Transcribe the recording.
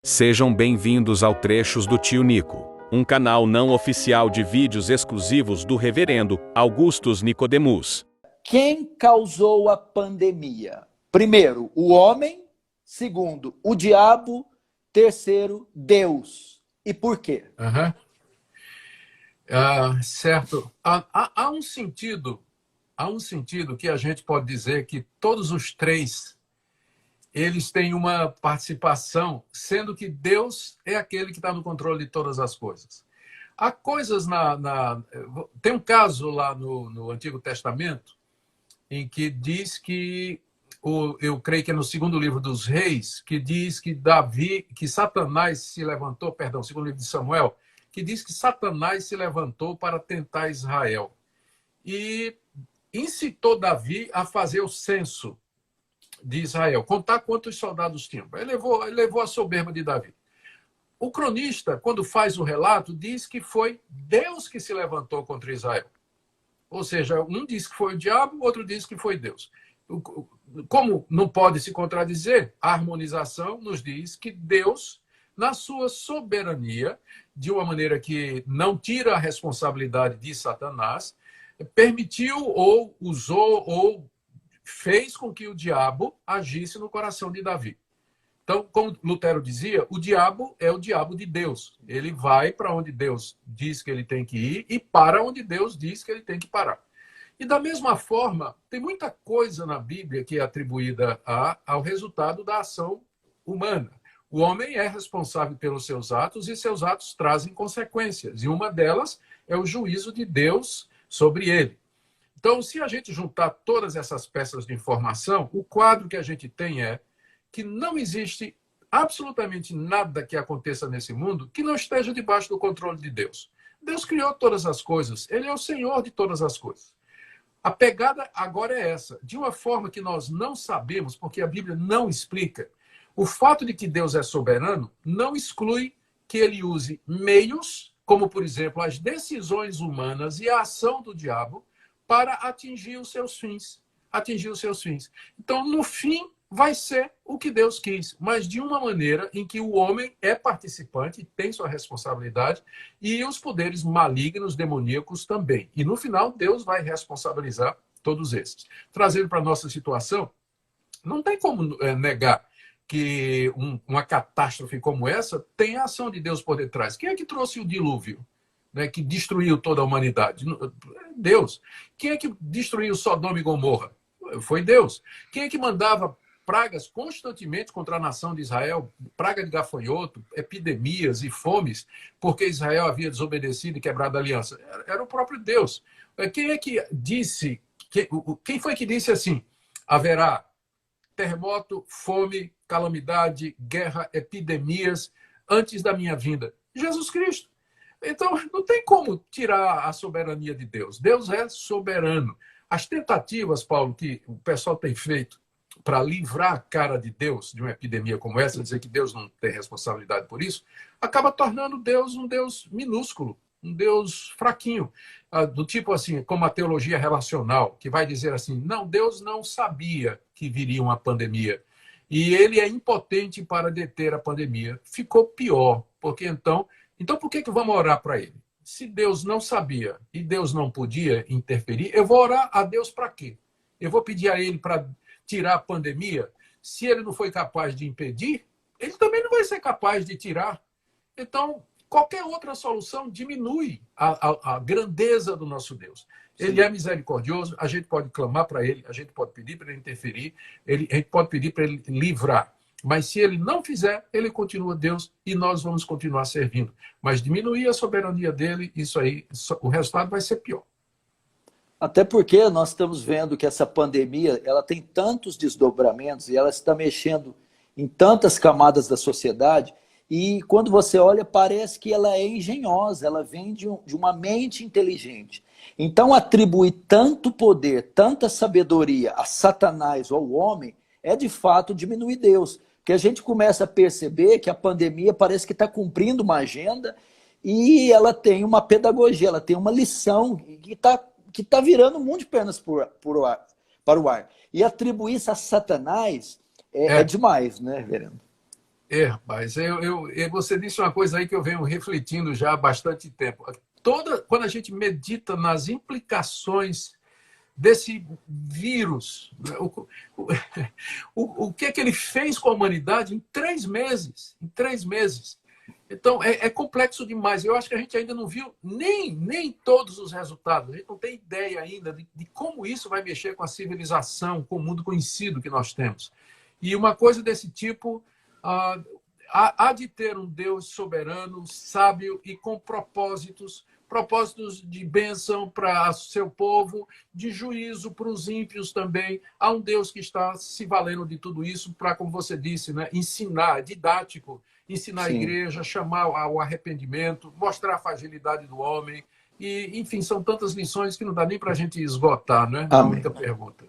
Sejam bem-vindos ao Trechos do Tio Nico, um canal não oficial de vídeos exclusivos do Reverendo Augustus Nicodemus. Quem causou a pandemia? Primeiro, o homem. Segundo, o diabo. Terceiro, Deus. E por quê? Certo. Há um sentido que a gente pode dizer que todos os três eles têm uma participação, sendo que Deus é aquele que está no controle de todas as coisas. Há coisas tem um caso lá no Antigo Testamento em que diz que eu creio que é no segundo livro dos Reis, que diz que Satanás se levantou, perdão, segundo livro de Samuel, que diz que Satanás se levantou para tentar Israel e incitou Davi a fazer o censo de Israel, contar quantos soldados tinham. Ele levou a soberba de Davi. O cronista, quando faz o relato, diz que foi Deus que se levantou contra Israel. Ou seja, um diz que foi o diabo, o outro diz que foi Deus. Como não pode se contradizer, a harmonização nos diz que Deus, na sua soberania, de uma maneira que não tira a responsabilidade de Satanás, permitiu ou usou ou fez com que o diabo agisse no coração de Davi. Então, como Lutero dizia, o diabo é o diabo de Deus. Ele vai para onde Deus diz que ele tem que ir e para onde Deus diz que ele tem que parar. E da mesma forma, tem muita coisa na Bíblia que é atribuída ao resultado da ação humana. O homem é responsável pelos seus atos e seus atos trazem consequências. E uma delas é o juízo de Deus sobre ele. Então, se a gente juntar todas essas peças de informação, o quadro que a gente tem é que não existe absolutamente nada que aconteça nesse mundo que não esteja debaixo do controle de Deus. Deus criou todas as coisas, ele é o Senhor de todas as coisas. A pegada agora é essa, de uma forma que nós não sabemos, porque a Bíblia não explica. O fato de que Deus é soberano não exclui que ele use meios, como, por exemplo, as decisões humanas e a ação do diabo, para atingir os seus fins. Então, no fim, vai ser o que Deus quis, mas de uma maneira em que o homem é participante, tem sua responsabilidade, e os poderes malignos, demoníacos também. E no final, Deus vai responsabilizar todos esses. Trazendo para a nossa situação, não tem como negar que uma catástrofe como essa tem a ação de Deus por detrás. Quem é que trouxe o dilúvio? Né, que destruiu toda a humanidade? Deus. Quem é que destruiu Sodoma e Gomorra? Foi Deus. Quem é que mandava pragas constantemente contra a nação de Israel, praga de gafanhoto, epidemias e fomes, porque Israel havia desobedecido e quebrado a aliança? Era o próprio Deus. Quem é que disse, quem foi que disse assim, haverá terremoto, fome, calamidade, guerra, epidemias antes da minha vinda? Jesus Cristo. Então, não tem como tirar a soberania de Deus. Deus é soberano. As tentativas, Paulo, que o pessoal tem feito para livrar a cara de Deus de uma epidemia como essa, dizer que Deus não tem responsabilidade por isso, acaba tornando Deus um Deus minúsculo, um Deus fraquinho, do tipo assim, como a teologia relacional, que vai dizer assim, não, Deus não sabia que viria uma pandemia e ele é impotente para deter a pandemia. Ficou pior, porque então por que vamos orar para ele? Se Deus não sabia e Deus não podia interferir, eu vou orar a Deus para quê? Eu vou pedir a ele para tirar a pandemia? Se ele não foi capaz de impedir, ele também não vai ser capaz de tirar. Então, qualquer outra solução diminui a grandeza do nosso Deus. Ele Sim. É misericordioso, a gente pode clamar para ele, a gente pode pedir para ele interferir, a gente pode pedir para ele livrar. Mas se ele não fizer, ele continua Deus e nós vamos continuar servindo. Mas diminuir a soberania dele, isso aí, o resultado vai ser pior. Até porque nós estamos vendo que essa pandemia ela tem tantos desdobramentos e ela está mexendo em tantas camadas da sociedade e quando você olha parece que ela é engenhosa, ela vem de uma mente inteligente. Então atribuir tanto poder, tanta sabedoria a Satanás ou ao homem é de fato diminuir Deus. Porque a gente começa a perceber que a pandemia parece que está cumprindo uma agenda e ela tem uma pedagogia, ela tem uma lição que tá virando um monte de pernas para o ar. E atribuir isso a Satanás é demais, né, reverendo? Rapaz, você disse uma coisa aí que eu venho refletindo já há bastante tempo. Quando a gente medita nas implicações desse vírus, né, o que é que ele fez com a humanidade em 3 meses? Em 3 meses. Então, é complexo demais. Eu acho que a gente ainda não viu nem todos os resultados. A gente não tem ideia ainda de como isso vai mexer com a civilização, com o mundo conhecido que nós temos. E uma coisa desse tipo há de ter um Deus soberano, sábio e com propósitos de bênção para seu povo, de juízo para os ímpios também. Há um Deus que está se valendo de tudo isso para, como você disse, né, ensinar, didático, ensinar a igreja, chamar ao arrependimento, mostrar a fragilidade do homem. E, enfim, são tantas lições que não dá nem para a gente esgotar, né? Na Amém. única pergunta.